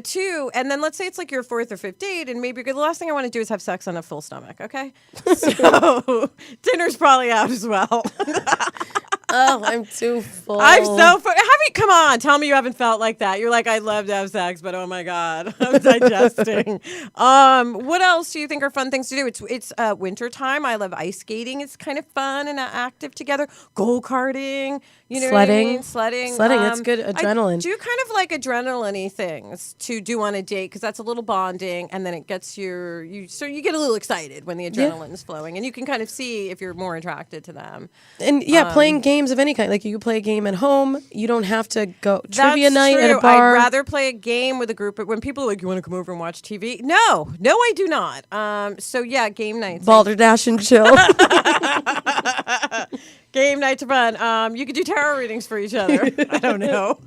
too, and then let's say it's like your fourth or fifth date, and maybe the last thing I want to do is have sex on a full stomach. Okay, so dinner's probably out as well. Oh, I'm too full. I'm so full. Come on, tell me you haven't felt like that. You're like, I'd love to have sex, but oh my God, I'm digesting. What else do you think are fun things to do? It's winter time. I love ice skating. It's kind of fun and active together. Go-karting. You know sledding. What I mean? Sledding. That's good adrenaline. I do kind of like adrenaline-y things to do on a date because that's a little bonding, and then it gets so you get a little excited when the adrenaline's flowing, and you can kind of see if you're more attracted to them. And playing games of any kind. Like you could play a game at home. You don't have to go trivia That's night true. at a bar. I'd rather play a game with a group. But when people are like, you want to come over and watch TV? No, I do not. So yeah, game nights. Balderdash and chill. Game nights are fun. You could do tarot readings for each other. I don't know.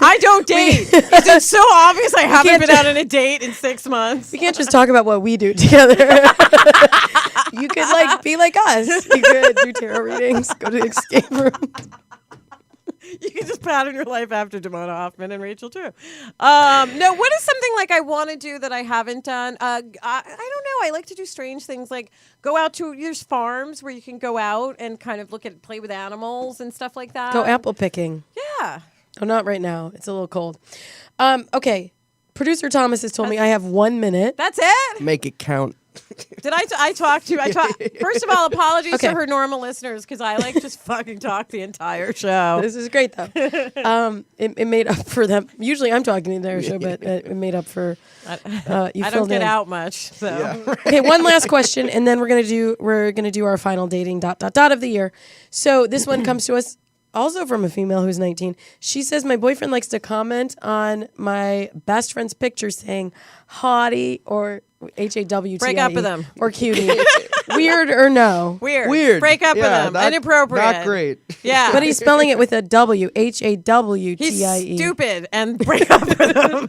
I don't date. Is it so obvious I haven't been out on a date in 6 months? We can't just talk about what we do together. You could like be like us. You could do tarot readings, go to escape rooms. You can just pattern your life after Damona Hoffman and Rachel too. No, what is something like I want to do that I haven't done? I don't know. I like to do strange things like go out to, there's farms where you can go out and kind of play with animals and stuff like that. Go apple picking. Yeah. Oh, not right now. It's a little cold. Okay. Producer Thomas has told me I have 1 minute. That's it? Make it count. Did I talk to you? First of all, apologies to her normal listeners because I just fucking talk the entire show. This is great though. It made up for them. Usually I'm talking the entire show, but it made up for you. I don't get out much. So Okay, one last question, and then we're gonna do our final dating ... of the year. So this one comes to us also from a female who's 19. She says, my boyfriend likes to comment on my best friend's picture saying hottie or HAWTIE. Break up with them. Or cutie. Weird or no? Weird. Break up with them. Inappropriate. Not great. Yeah. But he's spelling it with a W. HAWTIE. He's stupid and break up with him.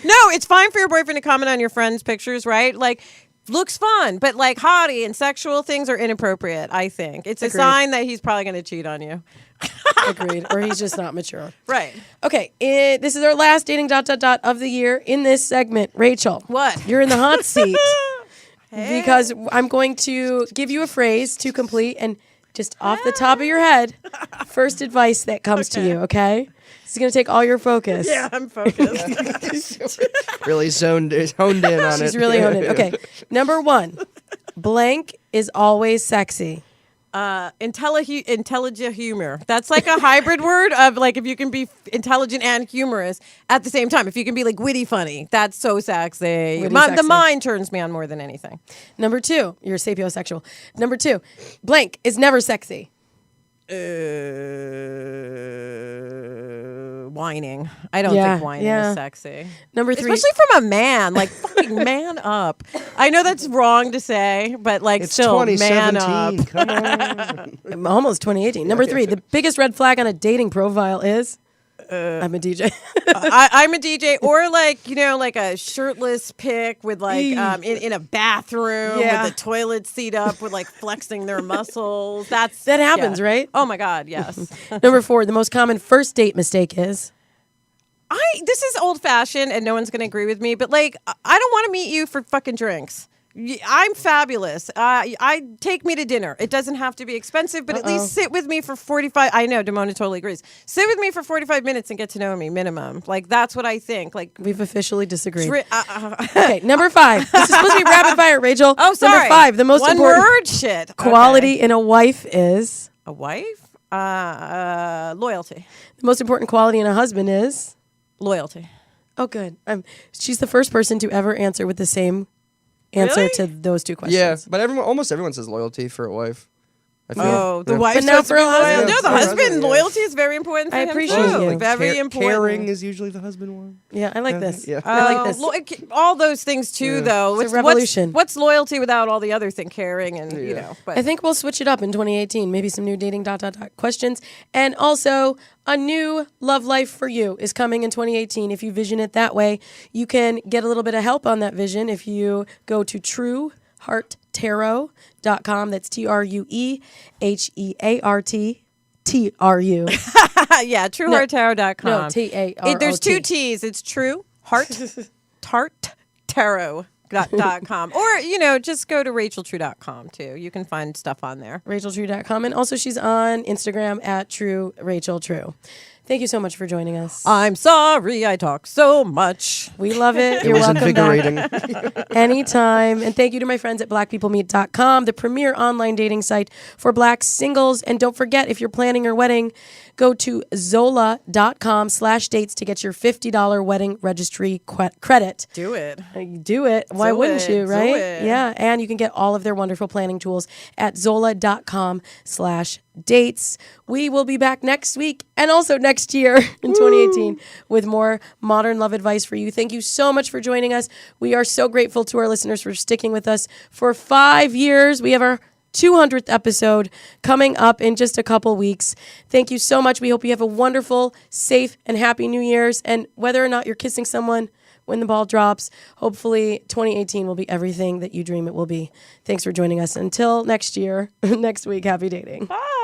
No, it's fine for your boyfriend to comment on your friend's pictures, right? Like, looks fun, but like hottie and sexual things are inappropriate, I think. It's a sign that he's probably going to cheat on you. Agreed. Or he's just not mature. Right. Okay. This is our last dating ... of the year in this segment. Rachel. What? You're in the hot seat. Because I'm going to give you a phrase to complete and just off the top of your head, first advice that comes to you, okay? This is going to take all your focus. Yeah, I'm focused. Really honed in on it. She's really honed in. Okay. Number 1, blank is always sexy. Intelligent humor. That's like a hybrid word of like if you can be intelligent and humorous at the same time. If you can be like witty funny, that's so sexy. Sexy. The mind turns me on more than anything. Number 2, you're sapiosexual. Number 2, blank is never sexy. Whining. I don't think whining is sexy. Number 3, especially from a man. Like fucking man up. I know that's wrong to say, but like It's still man up. 2017. Come on. almost 2018. Number 3, the biggest red flag on a dating profile is I'm a DJ. I'm a DJ, or like like a shirtless pic with like in a bathroom with the toilet seat up with like flexing their muscles. That happens, right? Oh my god, yes. Number 4, the most common first date mistake is this is old fashioned and no one's gonna agree with me, but like I don't want to meet you for fucking drinks. I'm fabulous. I take me to dinner. It doesn't have to be expensive, but at least sit with me for 45. I know Damona totally agrees. Sit with me for 45 minutes and get to know me, minimum. Like that's what I think. Like we've officially disagreed. Okay, number 5. This is supposed to be rapid fire, Rachel. Oh, sorry. Number 5, the most One important word shit quality in a wife is a wife. Loyalty. The most important quality in a husband is loyalty. Oh, good. She's the first person to ever answer with the same answer to those 2 questions. Yeah, but almost everyone says loyalty for a wife. I feel. The wife. But now for a husband. No, the husband loyalty is very important for him. I appreciate too. you. Very important. Caring is usually the husband one. Yeah, I like this. Yeah. I like this. All those things too, though. It's a revolution. What's loyalty without all the other thing, caring and But I think we'll switch it up in 2018. Maybe some new dating ... questions, and also a new love life for you is coming in 2018. If you vision it that way, you can get a little bit of help on that vision if you go to truehearttarot.com. That's TrueHeartTRU. Yeah, truehearttarot.com. No, TAROT. There's 2 T's. It's truehearttarot.com. Or, just go to racheltrue.com too. You can find stuff on there. racheltrue.com. And also she's on Instagram at trueracheltrue. Thank you so much for joining us. I'm sorry I talk so much. We love it. It You're was welcome invigorating. back anytime. And thank you to my friends at blackpeoplemeet.com, the premier online dating site for black singles. And don't forget, if you're planning your wedding, go to zola.com/dates to get your $50 wedding registry credit. Do it. Do it. Why wouldn't you, right? Do it. Yeah. And you can get all of their wonderful planning tools at zola.com/dates. We will be back next week and also next year in 2018 with more modern love advice for you. Thank you so much for joining us. We are so grateful to our listeners for sticking with us for 5 years. We have our 200th episode coming up in just a couple weeks. Thank you so much. We hope you have a wonderful, safe, and happy New Year's. And whether or not you're kissing someone when the ball drops, hopefully 2018 will be everything that you dream it will be. Thanks for joining us. Until next year, next week, happy dating. Bye.